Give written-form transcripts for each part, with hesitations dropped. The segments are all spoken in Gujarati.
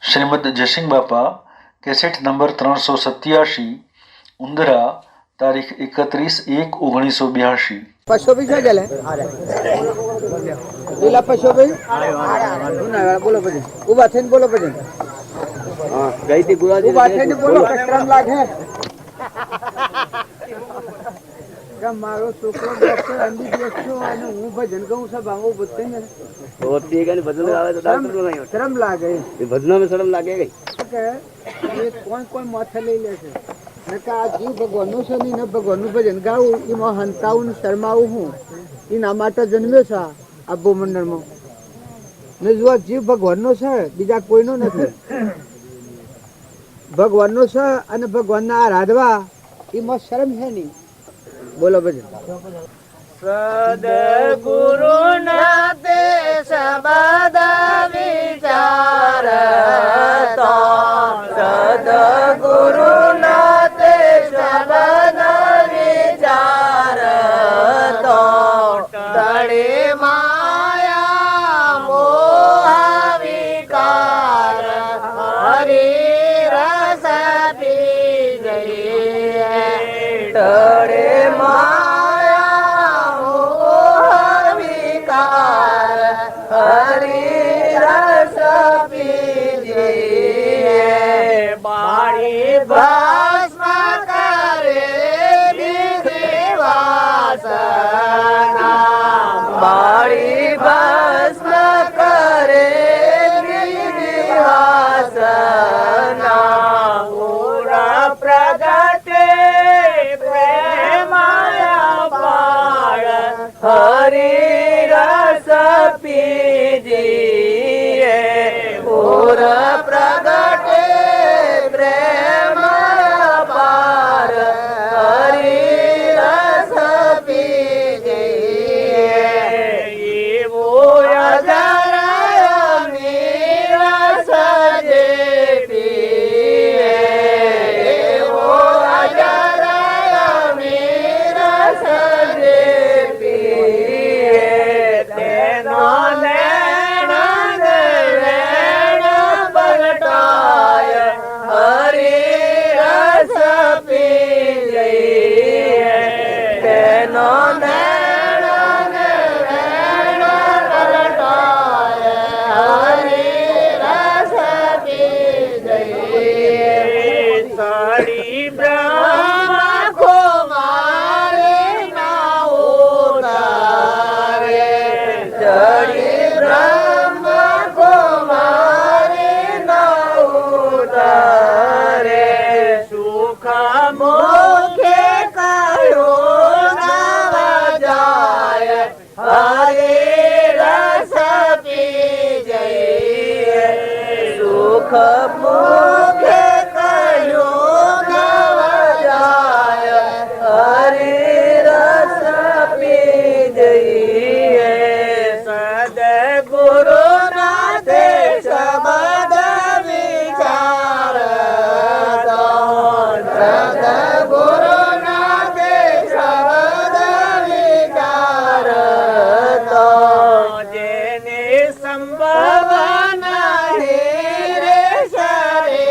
શ્રીમદ જયસિંહ બાપા કેસેટ નંબર 387 ઉંદરા તારીખ 31/1/1982। પશોભાઈ શું ચાલે પેલા પશોભાઈ બોલો પછી ઉભા થઈને બોલો પછી ઉભા થઈને બોલો શ્રમ લાગે મારો છોકરો ડોક્ટર MBBS છો અને હું ભજન ગાઉં છું ભાવો બધે ને तो ठीक है भजन में आवे तो डॉक्टर को नहीं શરમ લાગે ये भजनों में शर्म लागे गई કે એ કોઈ માથે લઈ લે છે ને કે આ જીવ ભગવાનનું છે ને ભગવાનનું ભજન ગાવું એમાં હંતાવું ને શરમાવું હું એના માટે જન્મ્યો છે આ ભૂમંડળમાં ને જો આ જીવ ભગવાનનો છે બીજા કોઈનો નથી ભગવાનનો છે અને ભગવાનના આરાધવા એમાં શરમ છે નહીં બોલો ભજન સદગુરુ ના તે શબ્દ વિચાર તો સદગુરુ ના તે શબ્દ વિચાર તો તળે માયા મોહ વિકાર હરી રસ પી જઈએ તળે સંભવ નહીં રે શરે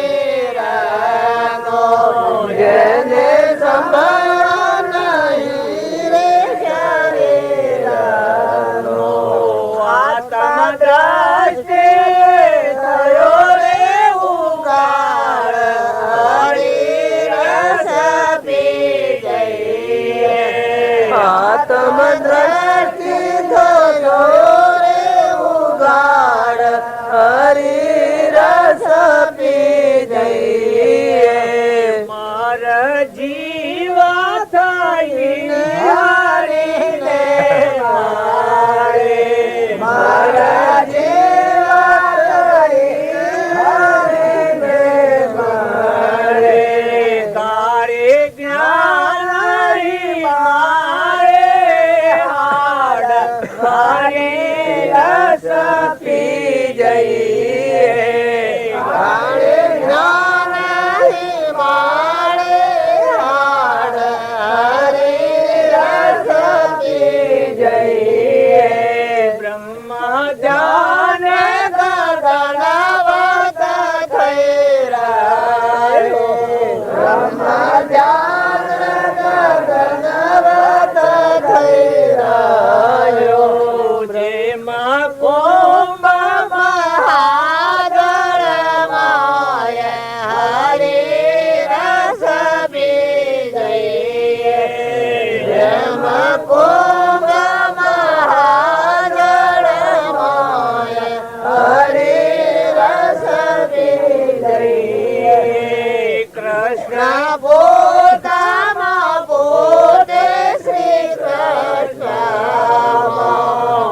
કૃષ્ણ પોતામાં પોતે શ્રી કૃષ્ણ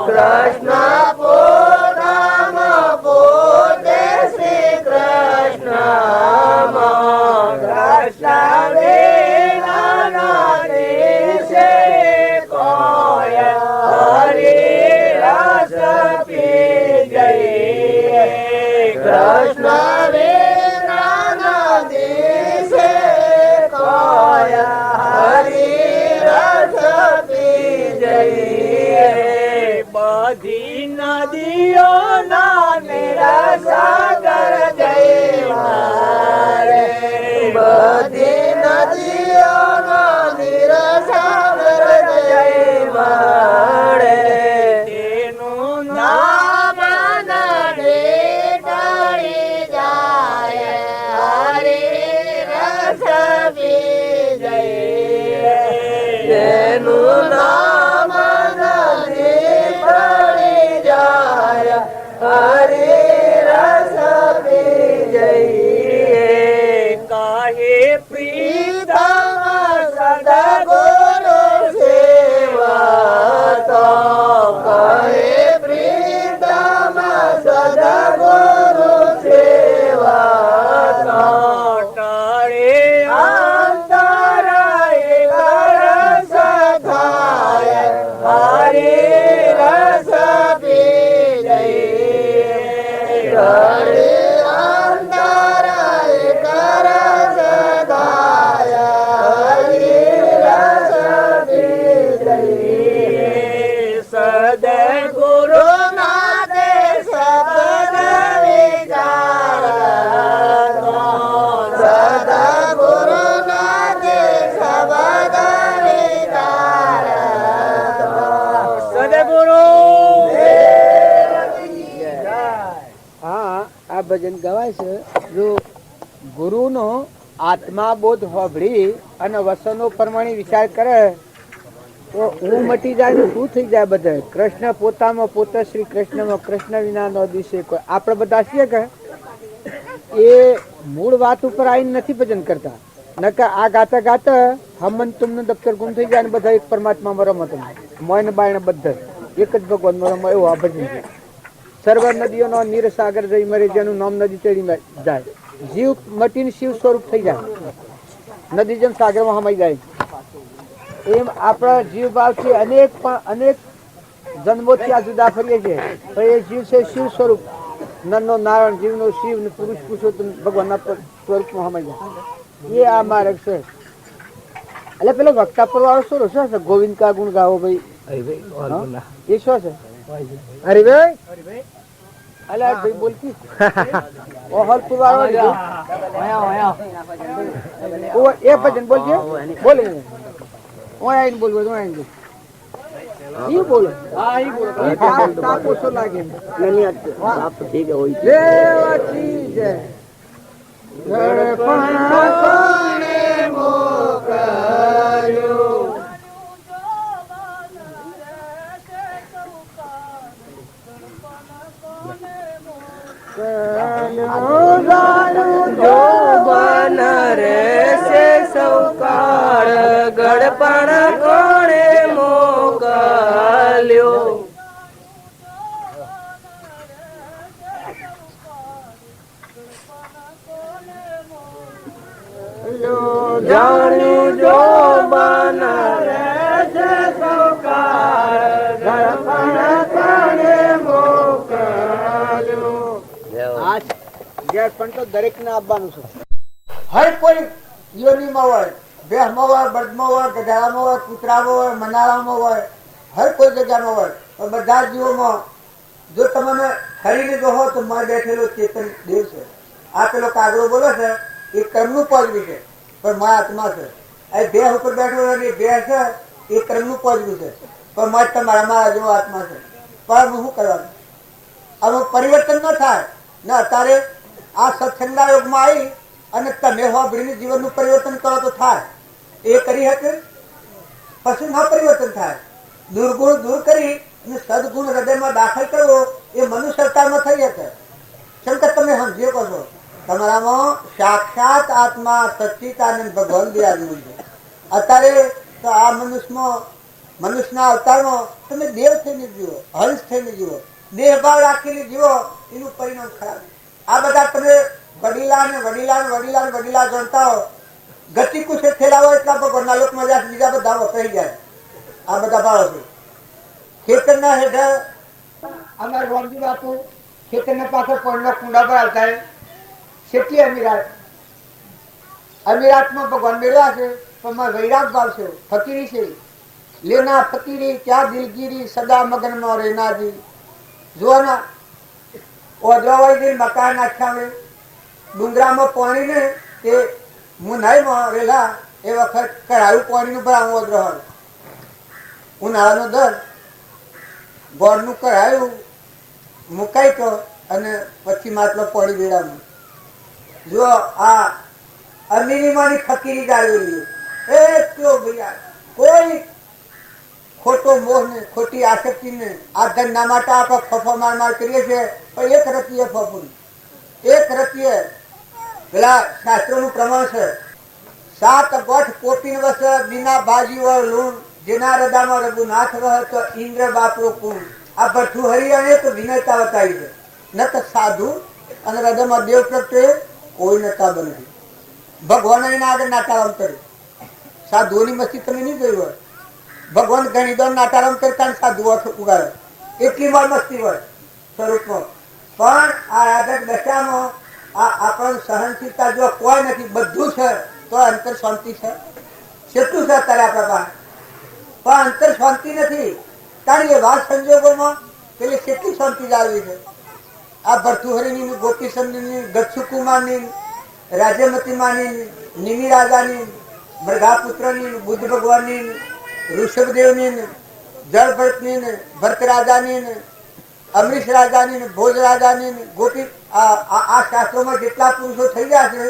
કૃષ્ણ પોતામાં પોતે શ્રી કૃષ્ણ કૃષ્ણ વિના દેશે કોઈ હરિ રસ પી જઈએ કૃષ્ણ વિના દેશે કોઈ હરિ રસ પી જઈએ બધી નદીઓના નિરસાગર જય બધી નદીઓના નિરસાગર જય તેનું નામ નદી ટળી જાય હરિ રસ પી જઈએ તેનું નામ નદી ટળી જાય હરિ રસ પી જઈએ કાહે પ્રીતમ સદગુરુ સેવા તો કહે પ્રીતમ સદગુરુ સેવા તો ટળે અંતર રસ થાય હરિ રસ પી જઈએ ટળે અંતર રસ થાય હરિ રસ પી જઈએ સદગુરુ નાથે સબદ વિચાર સદગુરુ નાથે સબદ વિચાર સદગુરુ હા આ ભજન ગવાય છે જો ગુરુનો આત્મા બોધ હોભળી અને વસનો પ્રમાણે વિચાર કરે તો હું મટી જાય ને શું થઈ જાય બધા કૃષ્ણ પોતામાં પોતે શ્રી કૃષ્ણમાં કૃષ્ણ વિના નો દિશે કોઈ આપણે બધા છીએ કે એ મૂળ વાત ઉપર આવીને નથી ભજન કરતા નકર આ ગાતા ગાતા હમન તુમનું દફતર ગુમ થઈ જાય ને બધા એક પરમાત્મામાં રમત મોયન બાયણ બધા એક જ ભગવાનમાં રમો એવું આ ભજન છે સર્વ નદીઓનો નીર સાગર જઈ મરે જેનું નામ નદી ચડી જાય જીવ મટીને શિવ સ્વરૂપ થઈ જાય નદી જેમ સાગરમાં હમાઈ જાય એમ આપણા જીવ ભાવથી અનેક જન્મોથી આ જુદા ફરીએ છીએ તો એ જીવ છે શિવ સ્વરૂપ નરનો નારાયણ જીવનો શિવ ને પુરુષ પુરુષોત્તમ ભગવાનના સ્વરૂપમાં હમાઈ જાય એ આ માર્ગ છે એટલે પેલો વક્તાપુર વાળો શું છે ગોવિંદ કા ગુણ ગાવો ભાઈ એ શું છે હરિભાઈ અલ્યા ભાઈ બોલતી ઓહલપુર વાળો એ ભજન બોલજે બોલે ઓય બોલ બોલ ઓય બોલ ઈ બોલો હા ઈ બોલો તાપ ઓછો લાગે નની તાપ ઠીક હોય દેવતી જય ગણપણ કોને મોકલ્યો જો બન રે સે સૌકાળ ગડપણ કોણે મોકલ્યો જાણ્યું જો બન રે સે સૌકાળ ગડપણ કોણે મોકલ્યો પણ તો દરેક ને આપવાનું છે હર કોઈ યોનીમાં હોય બેહમાં હોય બળદમાં હોય ગધાડામાં હોય કૂતરામાં હોય મનાળામાં હોય હર કોઈ જગ્યામાં હોય પણ બધા જીવોમાં જો તમને ખરીને જોહો તો માં બેઠેલો ચેતન દેવ છે આ પેલો કાગડો બોલે છે એ કર્મનું પગલું છે પણ માં આત્મા છે આ બે ઉપર બેઠો બે છે એ કર્મનું પગલું છે પણ માં તમારા મારા જેવો આત્મા છે પણ શું કરવાનું આનું પરિવર્તન ન થાય ને અત્યારે આ સત્સંગના યોગમાં આવી અને તમે હોબળીને જીવનનું પરિવર્તન કરો તો થાય એ કરી શકે પછી ન પરિવર્તન થાય દુર્ગુણ દૂર કરી અને સદગુણ હૃદયમાં દાખલ કરવો એ મનુષ્ય અવતારમાં થઈ શકે શંકર તમે સમજી શકો છો તમારામાં સાક્ષાત આત્મા સચ્ચિદાનંદ ભગવાન બિરાજમાન છે. અત્યારે તો આ મનુષ્યના અવતારમાં તમે દેવ થઈને જીવો, હંસ થઈને જીવો, દેહભાવ રાખીને જીવો, એનું પરિણામ ખરાબ. આ બધા તમે વડીલા જાણતા હો, ગતિ કુશે થયેલા હોય એટલા ભગવાનના લોકમાં જાય, બીજા બધા વપરાઈ જાય. આ બધા ભાવો છે. ખેતરના હેઠળ અમારે રોમજી બાપુ ખેતરના પાછળ પાણીના કુંડા પર આવતા હોય. કેટલી અમીરાતમાં ભગવાન મેળવ્યા છે, પણ વૈરાગ ભાવ છે, ફકીરી છે. લેના ફકીરી ક્યાં દિલગીરી સદા મગનમાં રેનાજી. જોવાના ઓજવાઈ મકાન નાખ્યા ડુંગરામાં પાણી ને તે મુનાઈમાં રેલા એ વખત કરાયું પાણીનું ભરાવું ઓજરો ઉનાળાનો દર ગોળનું કરાયું મુકાઈ તો અને પછી માટલો પાણી વેળાનું. જો આ અમીરીમાંની ફકીરી ગાળેલી એટલો ભૈયા કોઈ ખોટો મોહ ને ખોટી આસક્તિ ને આ ધંધા માટે આપણે ફફો માર કરીએ છીએ, પણ એક રતીએ ફફું એક રતીએ પેલા શાસ્ત્રોનું પ્રમાણ છે 7 ગોઠ પોપીન વસ બિના ભાજી વળ લૂણ જેના હૃદયમાં રઘુનાથ વહ તો ઇન્દ્ર બાપરો કુણ. આ ભઠ્ઠું હરિયાણે તો વિનયતા બતાવી છે. ન તો સાધુ અને હૃદયમાં દેવ પ્રત્યે કોઈ નતા બને. ભગવાન એના આગળ નાટારામ કરે. સાધુઓની મસ્તી તમે નહીં જોઈ હોય. ભગવાન ઘણી દોર નાટારામ કરતા સાધુઓ ઉગાડે એટલી વાર મસ્તી હોય સ્વરૂપમાં. પણ આ રાધક દશામાં આ આપણને સહનશીલતા જો કોઈ નથી, બધું છે તો અંતર શાંતિ છે. કેટલું છે અત્યારે આપણા પાસે, પણ અંતર શાંતિ નથી. કારણ એવા સંજોગોમાં પેલી કેટલી શાંતિ જાળવી છે. આ ભરતુહરીની, ગોપીચંદની, ગચ્છુકુમારની, રાજ્યમતી માની, નિમિ રાજાની, મૃગાપુત્રની, બુદ્ધ ભગવાનની, ઋષભદેવની, જળભરતની, ભરત રાજાની, અમરીશ રાજાની, ભોજ રાજાની, ગોપી આ શાસ્ત્રોમાં જેટલા પુરુષો થઈ ગયા છે,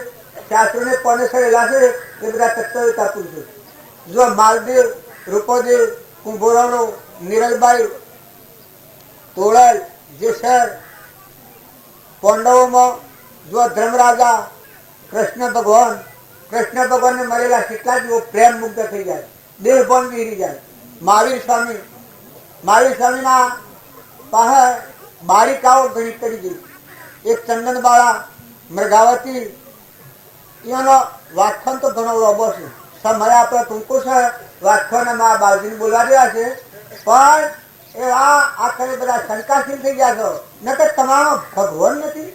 શાસ્ત્રોને કોને સરેલા છે એ બધા તત્વતા પુરુષો. જો માલદેવ, રૂપોદેવ, કુંભોરાણો, નિરલબાઈ, તોળલ, જેસર, પાંડવોમાં જો ધર્મરાજા, કૃષ્ણ ભગવાનને મળેલા કેટલા જ પ્રેમ મુગ્ધ થઈ જાય, દેહ પણ વિહરી જાય. મહાવીર સ્વામીના પાસે બાળિકાઓ ઘણી કરી ગઈ. એક ચંદન બાળા, મૃગાવતી, એનો વાખ્યાન તો ઘણો લોબો છે. સમય આપણે ટૂંકો છે, વાખ્યાન મા બાળજીને બોલવા રહ્યા છે, પણ એ આખરે બધા શંકાશીલ થઈ ગયા છો. નકર તમારો ભગવાન નથી.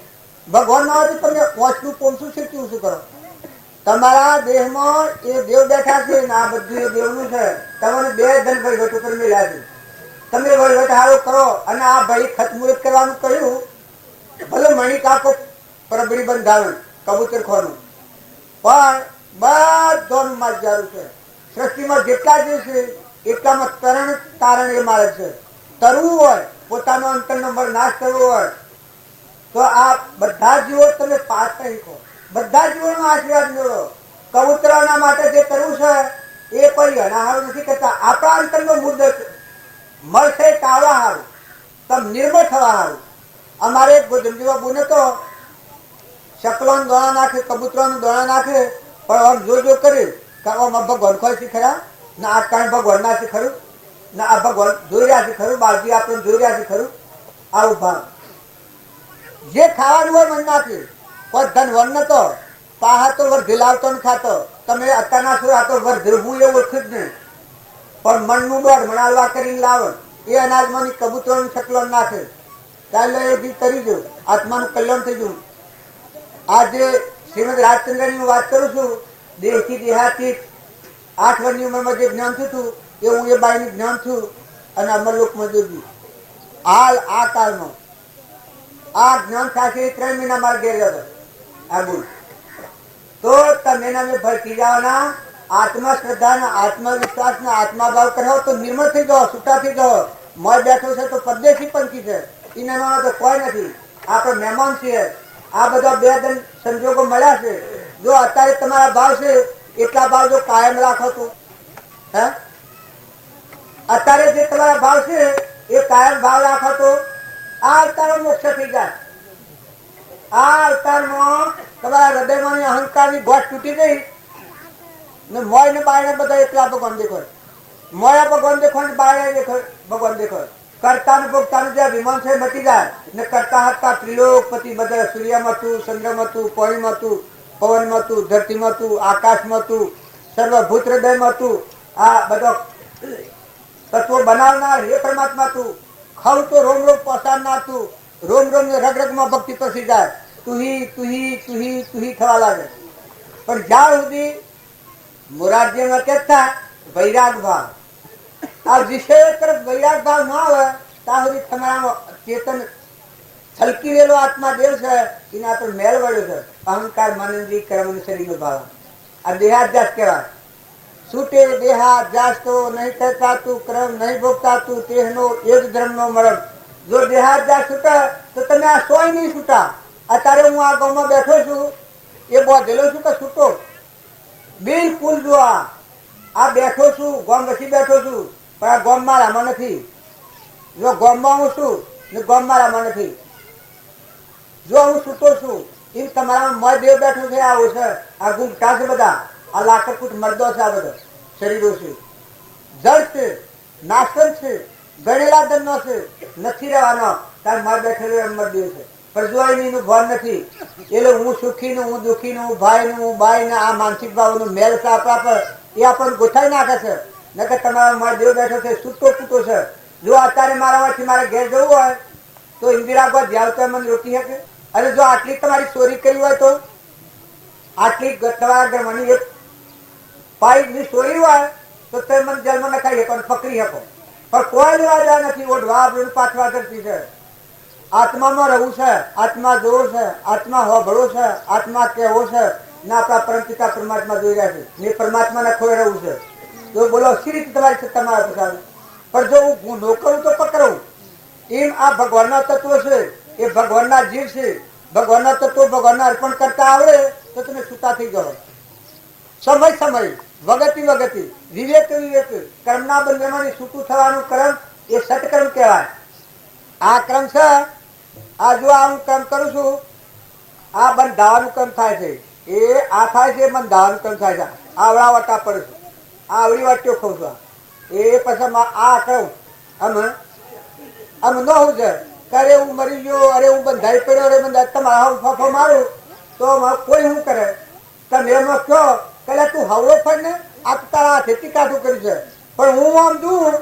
ભગવાન ના હોય તો તમને પોચનું પોમશું છે, કેવું શું કરો? તમારા દેહમાં એ દેવ બેઠા છે ને આ બધું એ દેવનું છે. તમને 2 ધન વહીવટ ઉપર મળ્યા છે. તમે વહીવટ સારો કરો અને આ ભાઈ ખતમુહૂર્ત કરવાનું કહ્યું, ભલે મણિકાકો પરબરી બંધારણ કબૂતર ખોનું, પણ બધોનું માજારું છે. સૃષ્ટિમાં જેટલા જે છે એટલામાં તારણ એ મારે છે. તરવું હોય, પોતાનો અંતરનો નાશ કરવો હોય તો આ બધા જીવો તમે પાસ કરી શકો. બધા જીવોનો આશીર્વાદ મેળવો. કબૂતરોના માટે જે કરવું છે એ કોઈ અનાહાર નથી કરતા. આપણા અંતરનો મુદ્દો મળશે ટાળવા સારું, તમે નિર્મળ થવા સારું. અમારે એક ગોધમજીવા બોને તો શકલોનું દોણા નાખે, કબૂતરોનું દોણા નાખે, પણ આમ જો કર્યું કે આમાં ભગવાન ખોય છે ખરા ના, આ કાંઈ ભગવાન ના છે ખરું ના, આ ભગવાન જોઈ રહ્યા છે ખરું, બાળજી આપણે જોઈ રહ્યા છે ખરું. આવું ભાવ જે ખાવાનું હોય મન નાખે. કોઈ ધન વન નતો પાહા તો વર્ધી લાવતો ને ખાતો. તમે અત્યારના શું આ તો વર્ધી હું એવું ઓળખું જ નહીં, પણ મનનું બળ મણાલવા કરીને લાવે એ અનાજમાંની કબૂતરોનું શકલોન નાખે. ચાલે એ બી કરી દઉં, આત્માનું કલ્યાણ થઈ જવું. આજે શ્રીમદ રાજચંદ્રની હું વાત કરું છું. દેહથી દેહાથી 8 વર્ષની ઉંમરમાં જે જ્ઞાન થયું હતું એવું એ બાઈનું જ્ઞાન થયું અને અમરલોકમાં જોયું. હાલ આ કાળમાં આ જ્ઞાન સાથે 3 મહિના મારે ઘેર જતો આ ગુણ તો તમે એના ભરતી જવાના. આત્મશ્રદ્ધા, આત્મવિશ્વાસ, આત્માભાવ કરાવો તો નિર્મળ થઈ જાઓ, છૂટા થઈ જાઓ. મોય બેઠો છે તો પરદેશી પંખી છે, એના તો કોઈ નથી. આપણે મહેમાન છીએ. આ બધા 2 ધન સંજોગો મળ્યા છે. જો અત્યારે તમારા ભાવ છે એટલા ભાવ જો કાયમ રાખો તો અત્યારે જે તમારા ભાવ છે એ કાયમ ભાવ રાખો તો આ તારો મોક્ષ થઈ જાય. આ અવતારમાં તમારા હૃદયમાં અહંકારની ગોઠ તૂટી ગઈ ને મોય ને બાયને બધા એકલા ભગવાન દેખો, મોયા ભગવાન દેખો ને બાય દેખો ભગવાન દેખો. કરતા ને ભોગતાનું જે વિમાન છે મટી જાય ને કરતા હતા ત્રિલોકપતિ બધા સૂર્યમાં હતું, ચંદ્રમાં હતું, પાણીમાં હતું, પવનમાં હતું, ધરતીમાં હતું, આકાશમાં હતું, સર્વભૂત હૃદયમાં હતું. આ બધો તત્વો બનાવનાર હે પરમાત્મા તું. ખાવ તો રોમ રોમ પસારનાર તું. રોમ રોમ રગ રગમાં ભક્તિ પસી જાય. તુહી તુહી તુહી તુહી થવા લાગે. પણ જ્યાં સુધી મોરારજીમાં કહેતા વૈરાગ ભાવ, આ વિષય તરફ વૈરાગ ભાવ ના આવે ત્યાં સુધી તમારા ચેતન છલકી રહેલો આત્મા દેવ છે એના પર મેલ વળ્યો છે. અહંકાર મનેન્દ્રી કર્મ શરીરનો ભાવ આ દેહાધ્યાસ કહેવાય. છૂટે દેહાધ્યાસ તો નહીં કરતા તું, ક્રમ નહીં ભોગતા તું, તેહનો એક ધર્મનો મરમ. જો દેહાધ્યાસ છૂટે તો તમે આ સોય નહીં છૂટા. અત્યારે હું આ ગામમાં બેઠો છું એ બોધેલો છું કે છૂટો બિલકુલ. જો આ બેઠો છું ગામ વસી બેઠો છું પણ આ ગામ મારામાં નથી. જો ગામમાં હું છું ને ગામ મારામાં નથી. જો હું છૂટો છું એમ તમારામાં મય દેવ બેઠો છે. આવું છે આ ગુંગટા છે બધા, આ લાખકૂટ મર્દો છે, આ બધો શરીરો છે, જળ છે, નાશન છે, ગણેલા ધનનો છે, નથી રહેવાનો. તાર મય બેઠેલો એમ મરદેવ છે પણ જો એનું ભાન નથી. એટલે હું સુખી નું, હું દુઃખી નું, હું ભાઈ નું, હું બાઈ ને આ માનસિક ભાવનું મેલ છે આપણા પર એ આપણને ગોઠાઈ નાખે છે. નકર તમારો મારો દેવ બેઠો છે છૂટો છૂટો છે. જો અત્યારે મારામાંથી મારે ઘેર જવું હોય તો ઇન્દિરાબાદ જાવ તો મને રોકી શકે. અને જો આટલી તમારી ચોરી કરી હોય તો આટલી તમારા ઘરમાંની એક પાઇપની ચોરી હોય તો તમે મને જેલમાં નખાઈ શકો, પકડી શકો. પણ કોઈ લેવા નથી. ઓઢવા આપણને પાછવા કરતી છે. આત્મામાં રહેવું છે, આત્મા જોવો છે, આત્મા હોભળો છે, આત્મા કહેવો છે ને આપણા પરમપિતા પરમાત્મા જોઈ રહ્યા છે ને પરમાત્માના ખોળે રહેવું છે. તો બોલો સી રીતે તમારી સત્તા મારા પસાર. પણ જો હું ગુનો કરું તો પકડું. એમ આ ભગવાનના તત્વો છે, એ ભગવાનના જીવ છે. ભગવાનના તત્વો ભગવાનને અર્પણ કરતા આવડે તો તમે છૂટા થઈ જાઓ. સમય સમય, વગતિ વગતિ, વિવેક વિવેક, કર્મના બંધનમાંથી છૂટું થવાનું કર્મ એ સત્કર્મ કહેવાય. આ ક્રમ છે. આ જો આ હું કર્મ કરું છું આ બંધાવાનું કર્મ થાય છે. એ આ થાય છે બંધાવાનું કર્મ થાય છે. આવડા વટા પડે છે, આવડી વાટ્યો ખાઉં છું. એ પછી આ કહું આમ ન હોવું છે કે અરે હું મરી ગયો, અરે હું બંધાઈ પડ્યો, અરે બંધાઈ. તમારા ફફો મારું તો કોઈ શું કરે? તમે એમાં કહો કે તું હવળો ફળ ને આ તારા હાથેથી કાઢું કર્યું છે. પણ હું આમ જોઉં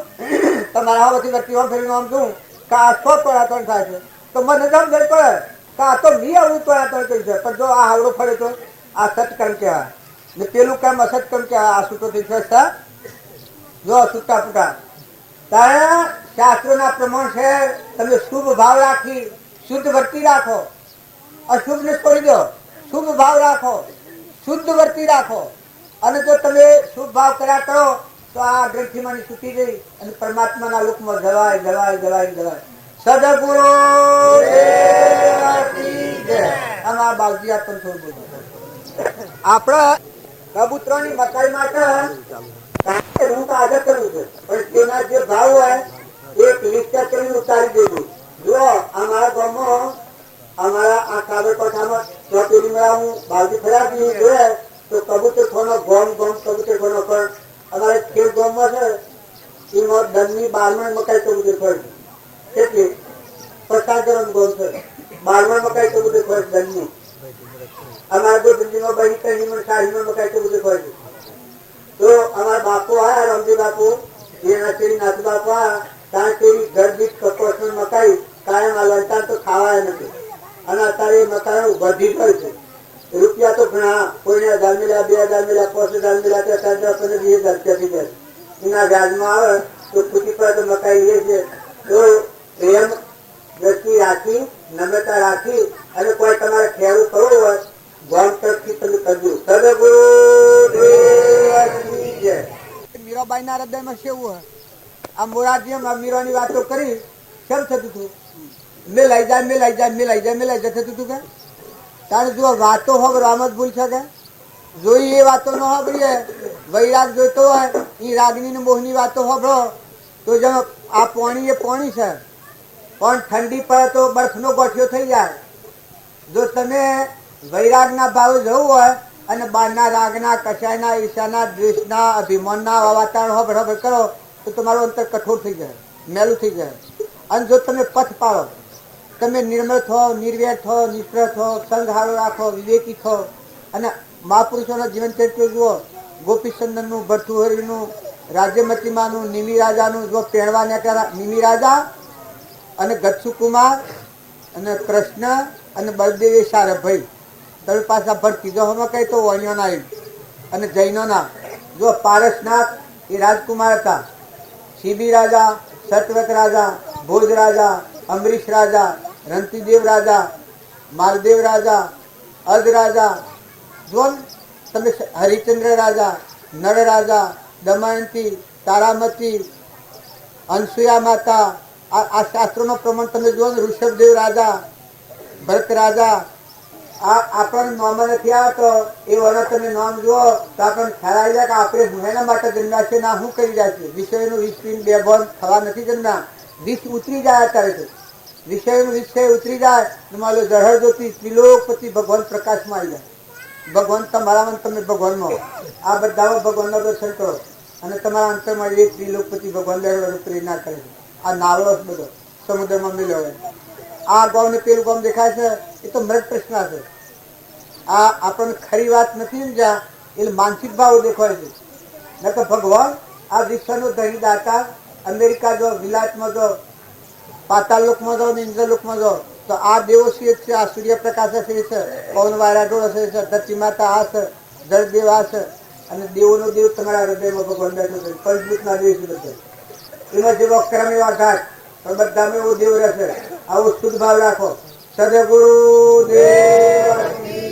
તમારા હવાથી વ્યક્તિ આમ ફેરીને આમ જોઉં કે આ 100 તોડાતોડ થાય છે તો મને જમ જઈ પડે કે આ તો મી આવું તોડાતોડ કર્યું છે. પણ જો આ હવળો ફળે તો આ સત્કર્મ કહેવાય ને પેલું કામ અસત્કર્મ કહેવાય. આ છૂટો થઈ શકતા જો છૂટા ફૂટા. તારા શાસ્ત્રોના પ્રમાણ છે તમે શુભ ભાવ રાખી શુદ્ધ વર્તી રાખો, અશુભ ને છોડી દો. શુભ ભાવ રાખો, શુદ્ધ વર્તી રાખો. અને જો તમે શુભ ભાવ કર્યા કરો તો આ ગ્રંથિમાંની છૂટી ગઈ અને પરમાત્માના લોકમાં જવાય જવાય જવાય જવાય. સદગુરુ અમારા બાવજી આપણને થોડું બોલું. આપણા કબૂતરોની મકાઈ માટે હું તો આગળ કરવું છે પણ તેના જે ભાવ હોય એક લિસ્ટ કરીને ઉતારી દેવું. જો અમારા ગામમાં અમારા આ સાબરકાંઠામાં ચોટીલીમાં હું બાવજી ફર્યા જોયે તો કબૂતર ખોનો ગોમ ગોમ કબૂતર ખોનો પણ અમારે ખેડ ગામમાં છે એમાં દંડની 12 મકાઈ કબૂતર ખોર કેટલી 50 ગોમ છે. 12 મકાઈ કબૂતર ખોર દંડની. અમારા ગોદંડીમાં બની કહીમાં 40 મકાઈ કબૂતર ખોર. તો અમારા બાપુ આયા રામજી બાપુ એના તેરી નાથ બાપુ આયા ત્યાં તેરી ગરબીત કપોષણ મકાઈ કાયમ આ લડતા તો ખાવાય નથી. અને અત્યારે એ મકાઈ વધી ગઈ છે. રૂપિયા તો ઘણા કોઈને 1000 મળ્યા, 2000 મળ્યા, 5000 મળ્યા, 20,000 રૂપિયા થઈ જાય. એના વ્યાજમાં આવે તો ખૂટી પડે તો મકાઈ લે છે. તો પ્રેમ દ્રષ્ટિ રાખી, નમ્રતા રાખી અને કોઈ તમારે ખેડૂત કરવું હોય ગામ તરફથી તમે કરજો. મીરાબાઈ ના હૃદયમાં કેવું હોય આ મોરારજી મીરાની વાતો કરી કેમ થતું હતું? મેલાઈ જાય મેલાઈ જાય મેલાઈ જાય મેલાઈ જાય થતું હતું કે તારે જો વાતો હોબરો આમ જ ભૂલ શકે. જોઈ એ વાતો ન હોબરીએ વૈરાગ જોઈતો હોય એ રાગની ને મોહની વાતો હોબરો તો જેમ આ પાણી એ પાણી છે પણ ઠંડી પડે તો બરફનો ગોઠિયો થઈ જાય. જો તમે વૈરાગના ભાવે જવું હોય અને બહારના રાગના, કશાયના, ઈર્ષાના, દ્વેષના, અભિમાનના વાતાવરણ હબડ કરો તો તમારું અંતર કઠોર થઈ જાય, મેલું થઈ જાય. અને જો તમે પથ પાડો, તમે નિર્મળ થો, નિર્વેર થો, નિષ્ફળ થો, સંગ હારો રાખો, વિવેકી થો અને મહાપુરુષોના જીવન ચરિત્ર જુઓ. ગોપીચંદનનું, ભર્તુહરિનું, રાજ્યમતીમાનું, નિમિ રાજાનું, જો પહેરવા નીકળ્યા નિમિ રાજા અને ગચ્છુકુમાર અને કૃષ્ણ અને બળદેવ એ સારા ભાઈ. તમે પાછા ભરતી જો હમે કઈ તો વણ્યોના અને જૈનોના. જો પારસનાથ એ રાજકુમાર હતા. શિબી રાજા, સતવત રાજા, ભોજ રાજા, અમરીશ રાજા, રંતીદેવ રાજા, માલદેવ રાજા, અધ રાજા. જો તમે હરિચંદ્ર રાજા, નળ રાજા, દમયંતી, તારામતી, અનસુયા માતા, આ શાસ્ત્રોનો પ્રમાણ તમે જુઓ ને. ઋષભદેવ રાજા, ભરત રાજા. આ આપણને નામ નથી આવતો એ વના તમે નામ જુઓ તો આપણને ખ્યાલ આવી જાય કે આપણે હુંના માટે જન્મ્યા છે ના શું કરી રહ્યા છે. વિષયનું વિષ પીને બેભાન થવા નથી જન્મ્યા. વિષ ઉતરી જાય અત્યારે તો. વિષયનું વિષય ઉતરી જાય તો મારો જહર જ્યોતિ ત્રિલોકપતિ ભગવાન પ્રકાશમાં આવી જાય. ભગવાન તમારામાં, તમે ભગવાનમાં. આ બધામાં ભગવાનના દર્શન કરો અને તમારા અંતરમાં એ ત્રિલોકપતિ ભગવાન પ્રેરણા કરે છે. આ નાવડો બધો સમુદ્રમાં મિલ્યો હોય. આ ગામ ને પેલું ગામ દેખાય છે એ તો મૃત પ્રશ્ન છે. આ આપણને ખરી વાત નથી ને જ્યાં એટલે માનસિક ભાવ દેખાય છે. ન તો ભગવાન આ વિશ્વનો ધણી દાતા. અમેરિકા જો, વિલાસમાં જો, પાતાળ લોકમાં જાઓ ને ઇન્દ્રલોકમાં જાઓ તો આ દેવો છે. આ સૂર્યપ્રકાશ છે, પવન વાયરાડો છે, ધરતી માતા આ છે, જળદેવ આ છે અને દેવોનો દેવ તમારા હૃદયમાં ભગવાન બેઠો છે. પંચભૂતના દેવ છે બધા. એમાં જેવો ક્રમ એવા ઘાટ પણ બધામાં એવો દેવ રહેશે. આવો શુદ્ધ ભાવ રાખો. સદગુરુ દેવ